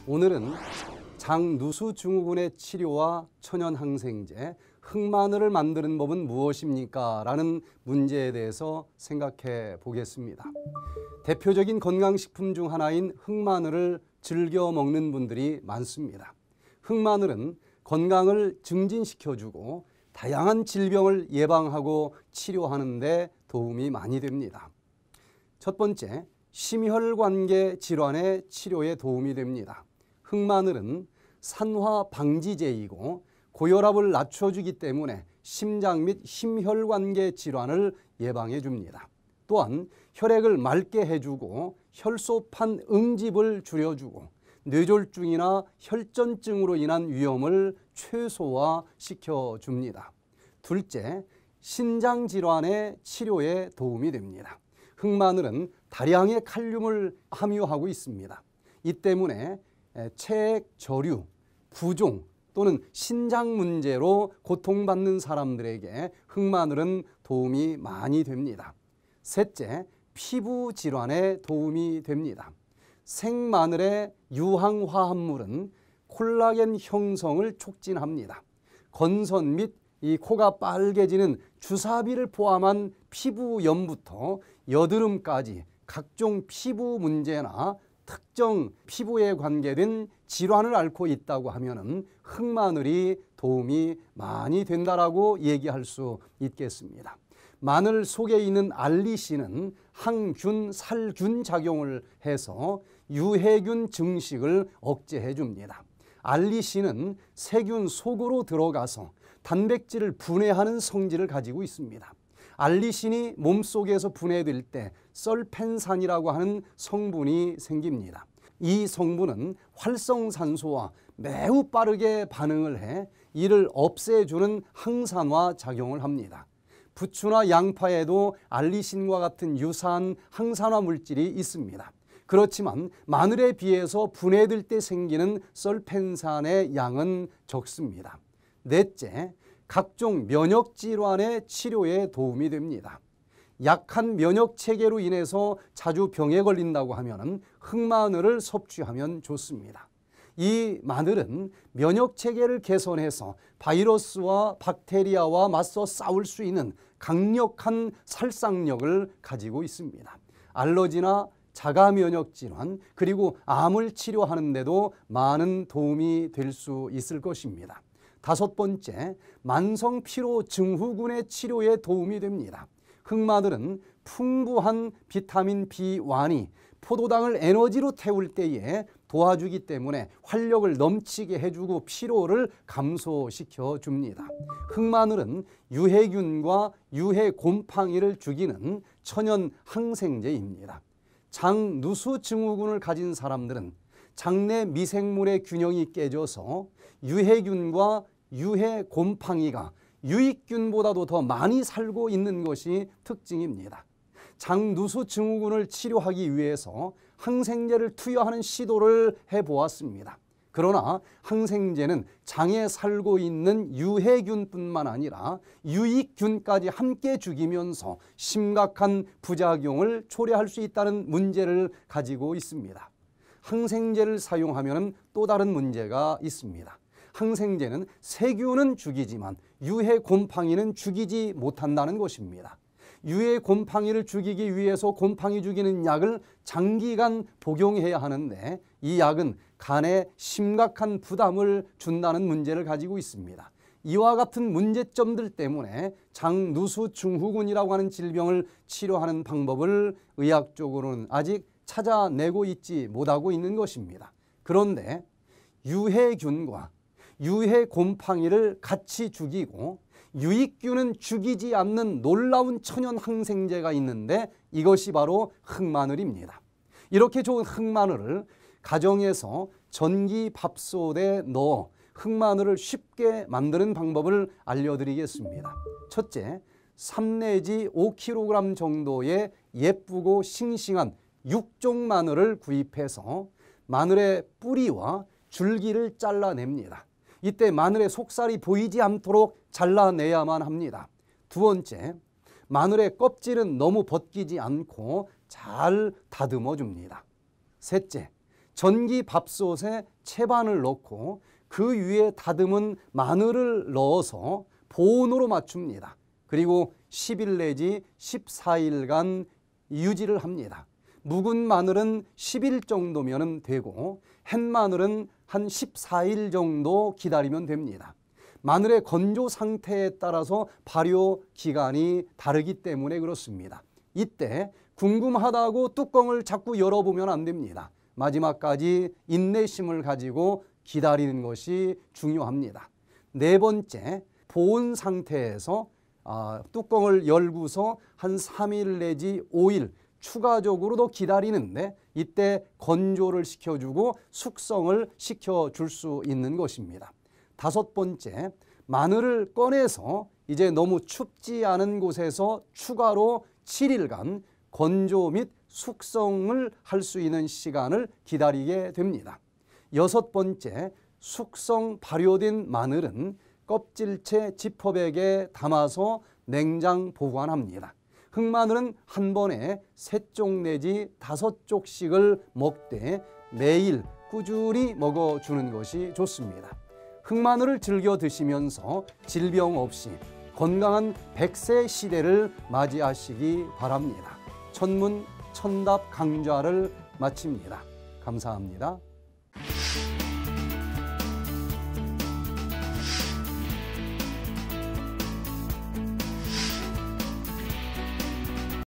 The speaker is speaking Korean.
오늘은 장누수 증후군의 치료와 천연항생제, 흑마늘을 만드는 법은 무엇입니까? 라는 문제에 대해서 생각해 보겠습니다. 대표적인 건강식품 중 하나인 흑마늘을 즐겨 먹는 분들이 많습니다. 흑마늘은 건강을 증진시켜주고 다양한 질병을 예방하고 치료하는 데 도움이 많이 됩니다. 첫 번째, 심혈관계 질환의 치료에 도움이 됩니다. 흑마늘은 산화 방지제이고 고혈압을 낮춰주기 때문에 심장 및 심혈관계 질환을 예방해 줍니다. 또한 혈액을 맑게 해주고 혈소판 응집을 줄여주고 뇌졸중이나 혈전증으로 인한 위험을 최소화시켜 줍니다. 둘째, 신장 질환의 치료에 도움이 됩니다. 흑마늘은 다량의 칼륨을 함유하고 있습니다. 이 때문에 체액 저류, 부종 또는 신장 문제로 고통받는 사람들에게 흑마늘은 도움이 많이 됩니다. 셋째, 피부 질환에 도움이 됩니다. 생마늘의 유황화합물은 콜라겐 형성을 촉진합니다. 건선 및 이 코가 빨개지는 주사비를 포함한 피부염부터 여드름까지 각종 피부 문제나 특정 피부에 관계된 질환을 앓고 있다고 하면 흑마늘이 도움이 많이 된다라고 얘기할 수 있겠습니다. 마늘 속에 있는 알리신은 항균, 살균 작용을 해서 유해균 증식을 억제해 줍니다. 알리신은 세균 속으로 들어가서 단백질을 분해하는 성질을 가지고 있습니다. 알리신이 몸속에서 분해될 때 설펜산이라고 하는 성분이 생깁니다. 이 성분은 활성산소와 매우 빠르게 반응을 해 이를 없애주는 항산화 작용을 합니다. 부추나 양파에도 알리신과 같은 유사한 항산화 물질이 있습니다. 그렇지만 마늘에 비해서 분해될 때 생기는 설펜산의 양은 적습니다. 넷째, 각종 면역질환의 치료에 도움이 됩니다. 약한 면역체계로 인해서 자주 병에 걸린다고 하면 흑마늘을 섭취하면 좋습니다. 이 마늘은 면역체계를 개선해서 바이러스와 박테리아와 맞서 싸울 수 있는 강력한 살상력을 가지고 있습니다. 알러지나 자가면역질환 그리고 암을 치료하는 데도 많은 도움이 될 수 있을 것입니다. 다섯 번째, 만성피로 증후군의 치료에 도움이 됩니다. 흑마늘은 풍부한 비타민 B1이 포도당을 에너지로 태울 때에 도와주기 때문에 활력을 넘치게 해주고 피로를 감소시켜 줍니다. 흑마늘은 유해균과 유해곰팡이를 죽이는 천연 항생제입니다. 장누수 증후군을 가진 사람들은 장내 미생물의 균형이 깨져서 유해균과 유해곰팡이가 유익균보다도 더 많이 살고 있는 것이 특징입니다. 장누수 증후군을 치료하기 위해서 항생제를 투여하는 시도를 해보았습니다. 그러나 항생제는 장에 살고 있는 유해균뿐만 아니라 유익균까지 함께 죽이면서 심각한 부작용을 초래할 수 있다는 문제를 가지고 있습니다. 항생제를 사용하면 또 다른 문제가 있습니다. 항생제는 세균은 죽이지만 유해곰팡이는 죽이지 못한다는 것입니다. 유해곰팡이를 죽이기 위해서 곰팡이 죽이는 약을 장기간 복용해야 하는데 이 약은 간에 심각한 부담을 준다는 문제를 가지고 있습니다. 이와 같은 문제점들 때문에 장누수 증후군이라고 하는 질병을 치료하는 방법을 의학적으로는 아직 찾아내고 있지 못하고 있는 것입니다. 그런데 유해균과 유해곰팡이를 같이 죽이고 유익균은 죽이지 않는 놀라운 천연 항생제가 있는데 이것이 바로 흑마늘입니다. 이렇게 좋은 흑마늘을 가정에서 전기밥솥에 넣어 흑마늘을 쉽게 만드는 방법을 알려드리겠습니다. 첫째, 3 내지 5kg 정도의 예쁘고 싱싱한 육종 마늘을 구입해서 마늘의 뿌리와 줄기를 잘라냅니다. 이때 마늘의 속살이 보이지 않도록 잘라내야만 합니다. 두 번째, 마늘의 껍질은 너무 벗기지 않고 잘 다듬어 줍니다. 셋째, 전기 밥솥에 채반을 넣고 그 위에 다듬은 마늘을 넣어서 보온으로 맞춥니다. 그리고 10일 내지 14일간 유지를 합니다. 묵은 마늘은 10일 정도면 되고 햇마늘은 한 14일 정도 기다리면 됩니다. 마늘의 건조 상태에 따라서 발효 기간이 다르기 때문에 그렇습니다. 이때 궁금하다고 뚜껑을 자꾸 열어보면 안 됩니다. 마지막까지 인내심을 가지고 기다리는 것이 중요합니다. 네 번째, 보온 상태에서 뚜껑을 열고서 한 3일 내지 5일 추가적으로도 기다리는데 이때 건조를 시켜주고 숙성을 시켜줄 수 있는 것입니다. 다섯 번째, 마늘을 꺼내서 이제 너무 춥지 않은 곳에서 추가로 7일간 건조 및 숙성을 할 수 있는 시간을 기다리게 됩니다. 여섯 번째, 숙성 발효된 마늘은 껍질째 지퍼백에 담아서 냉장 보관합니다. 흑마늘은 한 번에 3쪽 내지 5쪽씩을 먹되 매일 꾸준히 먹어주는 것이 좋습니다. 흑마늘을 즐겨 드시면서 질병 없이 건강한 100세 시대를 맞이하시기 바랍니다. 천문 천답 강좌를 마칩니다. 감사합니다.